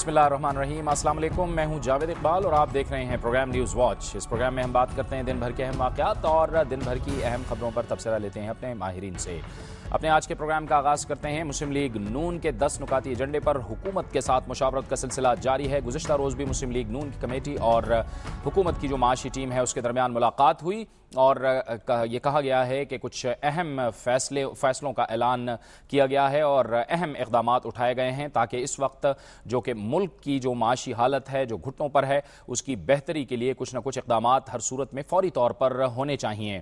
बिस्मिल्लाहिर्रहमानिर्रहीम। अस्सलाम वालेकुम, मैं हूं जावेद इकबाल और आप देख रहे हैं प्रोग्राम न्यूज़ वॉच। इस प्रोग्राम में हम बात करते हैं दिन भर के अहम वाक़यात और दिन भर की अहम खबरों पर तबसरा लेते हैं अपने माहिरीन से। अपने आज के प्रोग्राम का आगाज़ करते हैं मुस्लिम लीग नून के 10 नुकाती एजेंडे पर हुकूमत के साथ मुशावरत का सिलसिला जारी है। गुज़िश्ता रोज़ भी मुस्लिम लीग नून की कमेटी और हुकूमत की जो माशी टीम है उसके दरमियान मुलाकात हुई और ये कहा गया है कि कुछ अहम फैसलों का ऐलान किया गया है और अहम इक़दामात उठाए गए हैं ताकि इस वक्त जो कि मुल्क की जो माशी हालत है जो घुटनों पर है उसकी बेहतरी के लिए कुछ न कुछ इक़दामात हर सूरत में फौरी तौर पर होने चाहिए।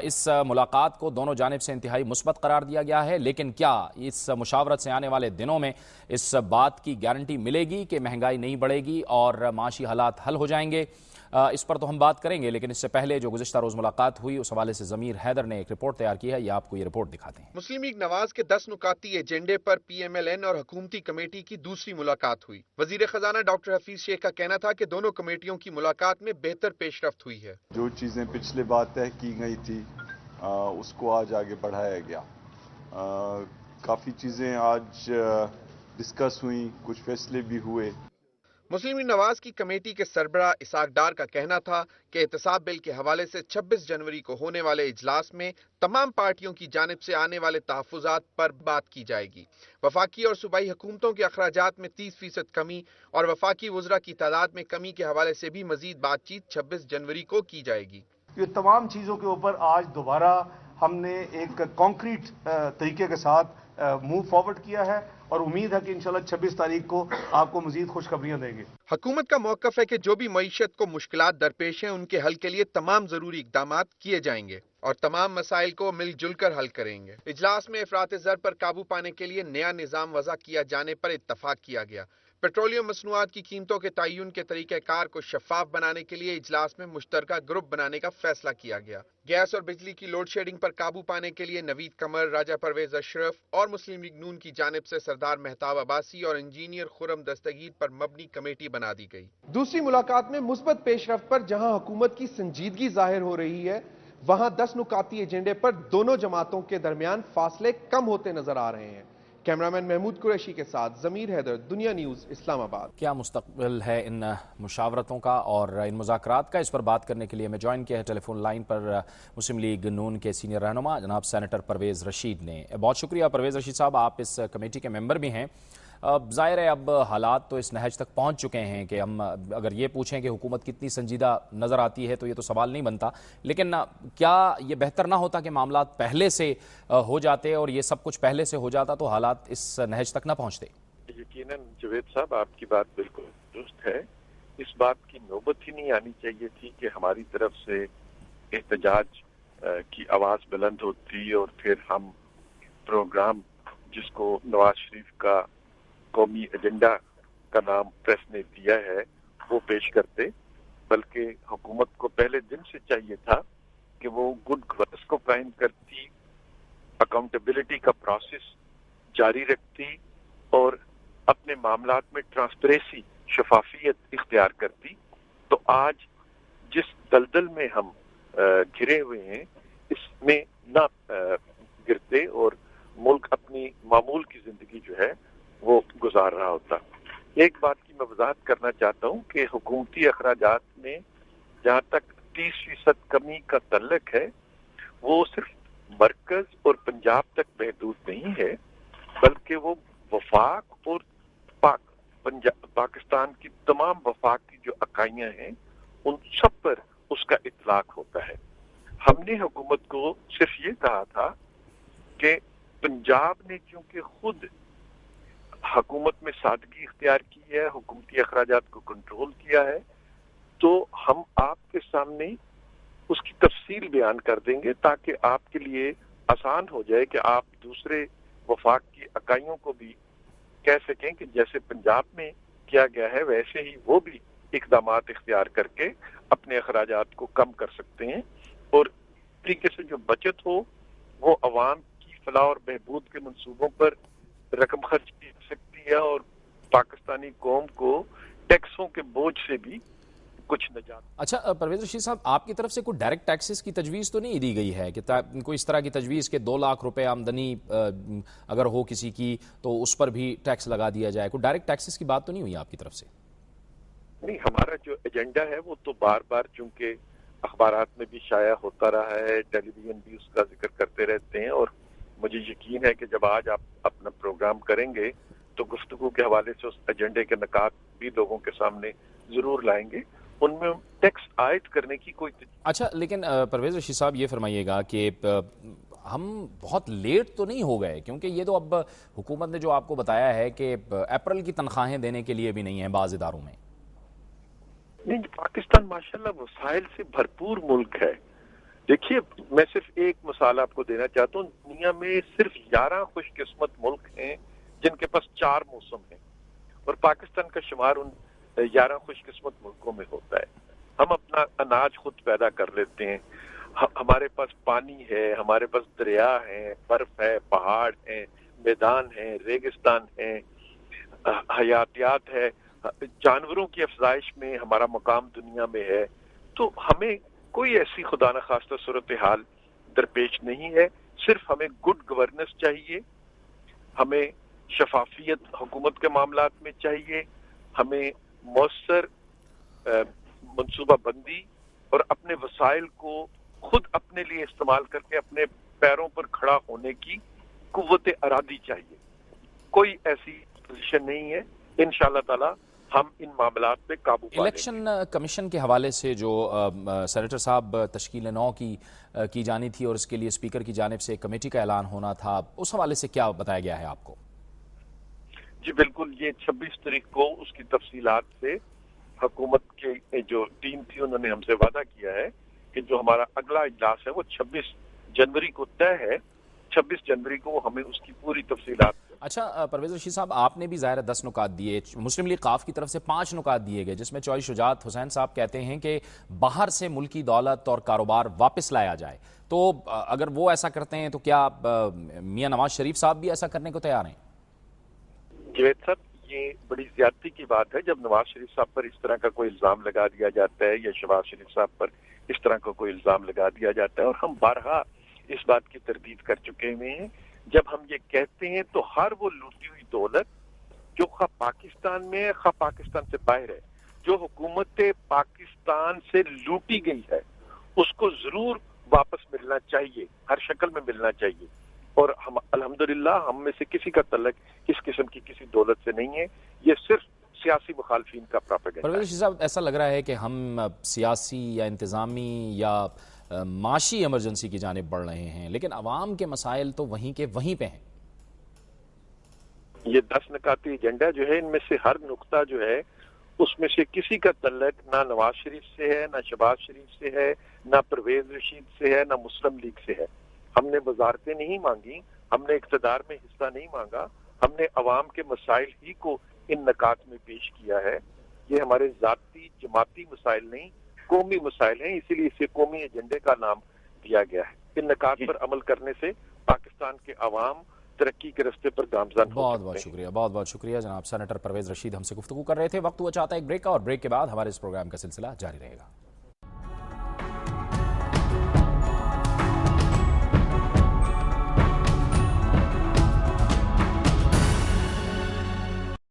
इस मुलाकात को दोनों जानिब से इंतहाई मुस्बत करार दिया गया है, लेकिन क्या इस मुशावरत से आने वाले दिनों में इस बात की गारंटी मिलेगी कि महंगाई नहीं बढ़ेगी और माशी हालात हल हो जाएंगे? इस पर तो हम बात करेंगे, लेकिन इससे पहले जो गुज़िश्ता रोज़ मुलाकात हुई उस हवाले से ज़मीर हैदर ने एक रिपोर्ट तैयार की है। ये आपको ये रिपोर्ट दिखाते हैं। मुस्लिम लीग नवाज के 10 नुकाती एजेंडे पर PMLN और हुकूमती कमेटी की दूसरी मुलाकात हुई। वजीर खजाना डॉक्टर हफीज शेख का कहना था कि दोनों कमेटियों की मुलाकात में बेहतर पेशरफ्त हुई है। जो चीज़ें पिछले बार तय की गई थी उसको आज आगे बढ़ाया गया। काफ़ी चीज़ें आज डिस्कस हुई, कुछ फैसले भी हुए। मुस्लिम लीग नवाज की कमेटी के सरबराह इसाक डार का कहना था कि एहतसाब बिल के हवाले से 26 जनवरी को होने वाले इजलास में तमाम पार्टियों की जानिब से आने वाले तहफ़्फ़ुज़ात पर बात की जाएगी। वफाकी और सूबाई हुकूमतों के अखराजात में 30% कमी और वफाकी वज़रा की तादाद में कमी के हवाले से भी मजीद बातचीत 26 जनवरी को की जाएगी। ये तमाम चीज़ों के ऊपर आज दोबारा हमने एक कॉन्क्रीट तरीके के साथ मूव फॉरवर्ड किया है और उम्मीद है कि इंशाल्लाह 26 तारीख को आपको मजीद खुशखबरियां देंगे। हुकूमत का मौक़िफ़ है कि जो भी मईशत को मुश्किलात दरपेश हैं उनके हल के लिए तमाम ज़रूरी इक़दामात किए जाएंगे और तमाम मसाइल को मिलजुल कर हल करेंगे। इजलास में इफ़रात ज़र पर काबू पाने के लिए नया निज़ाम वज़ा किया जाने पर इत्तफ़ाक़ किया गया। पेट्रोलियम मसनूआत की कीमतों के तयन के तरीक़ाकार को शफ़ाफ़ बनाने के लिए इजलास में मुश्तरका ग्रुप बनाने का फैसला किया गया। गैस और बिजली की लोड शेडिंग पर काबू पाने के लिए नवीद कमर, राजा परवेज अशरफ और मुस्लिम लीग नून की जानिब से सरदार मेहताब अब्बासी और इंजीनियर खुरम दस्तगीर पर मबनी कमेटी बना दी गई। दूसरी मुलाकात में मुस्बत पेशरफ्त पर जहां हुकूमत की संजीदगी जाहिर हो रही है, वहां 10 नुकाती एजेंडे पर दोनों जमातों के दरमियान फासले कम होते नजर आ रहे हैं। कैमरामैन महमूद कुरैशी के साथ ज़मीर हैदर, दुनिया न्यूज़, इस्लामाबाद। क्या मुस्तकबिल है इन मुशावरतों का और इन मुज़ाकरात का? इस पर बात करने के लिए मैं ज्वाइन किया है टेलीफोन लाइन पर मुस्लिम लीग नून के सीनियर रहनुमा जनाब सेनेटर परवेज़ रशीद ने। बहुत शुक्रिया परवेज़ रशीद साहब, आप इस कमेटी के मेंबर भी हैं। ज़ाहिर है अब हालात तो इस नहज तक पहुंच चुके हैं कि हम अगर ये पूछें कि हुकूमत कितनी संजीदा नज़र आती है तो ये तो सवाल नहीं बनता, लेकिन क्या ये बेहतर ना होता कि मामला पहले से हो जाते और ये सब कुछ पहले से हो जाता तो हालात इस नहज तक ना पहुंचते? यकीनन जवेद साहब, आपकी बात बिल्कुल दुरुस्त है। इस बात की नौबत ही नहीं आनी चाहिए थी कि हमारी तरफ से एहतजाज की आवाज़ बुलंद होती और फिर हम प्रोग्राम जिसको नवाज शरीफ का कौमी एजेंडा का नाम प्रेस ने दिया है वो पेश करते, बल्कि हुकूमत को पहले दिन से चाहिए था कि वो गुड गवर्नेंस को कायम करती, अकाउंटेबिलिटी का प्रोसेस जारी रखती और अपने मामलात में ट्रांसपेरेंसी, शफाफियत इख्तियार करती। तो आज जिस दलदल में हम घिरे हुए हैं इसमें ना गिरते और मुल्क अपनी मामूल की जिंदगी जो है वो गुजार रहा होता। एक बात की मैं वजाहत करना चाहता हूँ कि हुकूमती अखराजात में जहाँ तक 30% कमी का तल्लक है वो सिर्फ मरकज और पंजाब तक महदूद नहीं है, बल्कि वो वफाक और पाकिस्तान की तमाम वफाक की जो इकाइयां हैं उन सब पर उसका इतलाक होता है। हमने हुकूमत को सिर्फ ये कहा था कि पंजाब ने क्योंकि खुद हुकूमत में सादगी इख्तियार की है, हुकूमती अखराजात को कंट्रोल किया है, तो हम आपके सामने उसकी तफसील बयान कर देंगे ताकि आपके लिए आसान हो जाए कि आप दूसरे वफाक की इकाइयों को भी कह सकें कि जैसे पंजाब में किया गया है वैसे ही वो भी इक़दामात इख्तियार करके अपने अखराजात को कम कर सकते हैं और तरीके से जो बचत हो वो अवाम की फलाह और बहबूद के मंसूबों पर रकम खर्च की सकती है और पाकिस्तानी कौम को टैक्सों के बोझ से भी कुछ नजात। अच्छा परवेज रशीद साहब, आपकी तरफ से कोई डायरेक्ट टैक्सेस की तजवीज़ तो नहीं दी गई है कि कोई इस तरह की तजवीज़ के 2 लाख रुपए आमदनी अगर हो किसी की तो उस पर भी टैक्स लगा दिया जाए? कोई डायरेक्ट टैक्सेस की बात तो नहीं हुई आपकी तरफ से? नहीं, हमारा जो एजेंडा है वो तो बार बार चूंकि अखबारात में भी शाया होता रहा है, टेलीविजन भी उसका जिक्र करते रहते हैं, और मुझे यकीन है कि जब आज आप अपना प्रोग्राम करेंगे तो गुफ्तगू के हवाले से उस एजेंडे के निकात भी लोगों के सामने जरूर लाएंगे। उनमें टैक्स आयद करने की कोई। अच्छा, लेकिन परवेज रशीद साहब ये फरमाइएगा कि हम बहुत लेट तो नहीं हो गए, क्योंकि ये तो अब हुकूमत ने जो आपको बताया है कि अप्रैल की तनख्वाहें देने के लिए भी नहीं है बाज़ इदारों में। नहीं, पाकिस्तान माशाल्लाह वसाइल से भरपूर मुल्क है। देखिए, मैं सिर्फ एक मिसाल आपको देना चाहता हूँ। दुनिया में सिर्फ 11 खुशकिस्मत मुल्क हैं जिनके पास 4 मौसम हैं, और पाकिस्तान का शुमार उन 11 खुशकिस्मत मुल्कों में होता है। हम अपना अनाज खुद पैदा कर लेते हैं, हमारे पास पानी है, हमारे पास दरिया है, बर्फ है, पहाड़ है, मैदान है, रेगिस्तान है, हयातियात है, जानवरों की अफजाइश में हमारा मकाम दुनिया में है। तो हमें कोई ऐसी खुदा न खास्ता सूरत हाल दरपेश नहीं है। सिर्फ हमें गुड गवर्नेंस चाहिए, हमें शफाफियत हुकूमत के मामलात में चाहिए, हमें मौसर मनसूबा बंदी और अपने वसाइल को खुद अपने लिए इस्तेमाल करके अपने पैरों पर खड़ा होने की कुव्वत इरादी चाहिए। कोई ऐसी पोजीशन नहीं है। इंशाअल्लाह ताला हम इन मामलात पे काबू पा लेंगे। इलेक्शन कमीशन के हवाले से जो सेनेटर साहब तश्कील 9 की जानी थी और इसके लिए स्पीकर की जानिब से कमेटी का ऐलान होना था, उस हवाले से क्या बताया गया है आपको? जी बिल्कुल, ये 26 तारीख को उसकी तफसीलात से हुकूमत की जो टीम थी उन्होंने हमसे वादा किया है कि जो हमारा अगला इजलास है वो 26 जनवरी को तय है। 26 जनवरी को हमें उसकी पूरी तफसीलात। अच्छा परवेज रशीद साहब, आपने भी ज़ाहिर 10 नुकात दिए, मुस्लिम लीग काफ की तरफ से 5 नुकात दिए गए, जिसमें चौधरी शुजात हुसैन साहब कहते हैं कि बाहर से मुल्की दौलत और कारोबार वापस लाया जाए। तो अगर वो ऐसा करते हैं तो क्या मियां नवाज शरीफ साहब भी ऐसा करने को तैयार हैं? जवेद साहब, ये बड़ी ज्यादती की बात है जब नवाज शरीफ साहब पर इस तरह का कोई इल्जाम लगा दिया जाता है या शहबाज शरीफ साहब पर इस तरह का कोई इल्जाम लगा दिया जाता है, और हम बारहा इस बात की तरदीद कर चुके हुए हैं। जब हम ये कहते हैं तो हर वो लूटी हुई दौलत जो खा पाकिस्तान में है, खा पाकिस्तान से बाहर है, जो हुकूमत पाकिस्तान से लूटी गई है, उसको जरूर वापस मिलना चाहिए, हर शक्ल में मिलना चाहिए। और हम अल्हम्दुलिल्लाह हम में से किसी का तल्लक इस किस्म की किसी दौलत से नहीं है। ये सिर्फ सियासी मुखालफिन का प्रोपेगेंडा है। परवेज साहब, ऐसा लग रहा है कि हम सियासी या इंतजामी या माशी इमरजेंसी की जानिब बढ़ रहे हैं, लेकिन अवाम के मसाइल तो वहीं के वहीं पे हैं। ये 10 नकाती एजेंडा जो है, इनमें से हर नुक्ता जो है उसमें से किसी का तल्लक ना नवाज शरीफ से है, ना शहबाज शरीफ से है, ना परवेज रशीद से है, ना मुस्लिम लीग से है। हमने वजारतें नहीं मांगी, हमने इक़्तिदार में हिस्सा नहीं मांगा, हमने अवाम के मसाइल ही को इन नकात में पेश किया है। ये हमारे जाती जमाती मसाइल नहीं, कौमी मसाइल हैं, इसीलिए इसे कौमी एजेंडे का नाम दिया गया है। इन नकात पर अमल करने से पाकिस्तान के अवाम तरक्की के रास्ते पर गामजन। बहुत बहुत शुक्रिया, बहुत बहुत शुक्रिया जनाब सेनेटर परवेज रशीद हमसे गुफ्तगू कर रहे थे। वक्त हुआ चाहता है एक ब्रेक का, और ब्रेक के बाद हमारे इस प्रोग्राम का सिलसिला जारी रहेगा।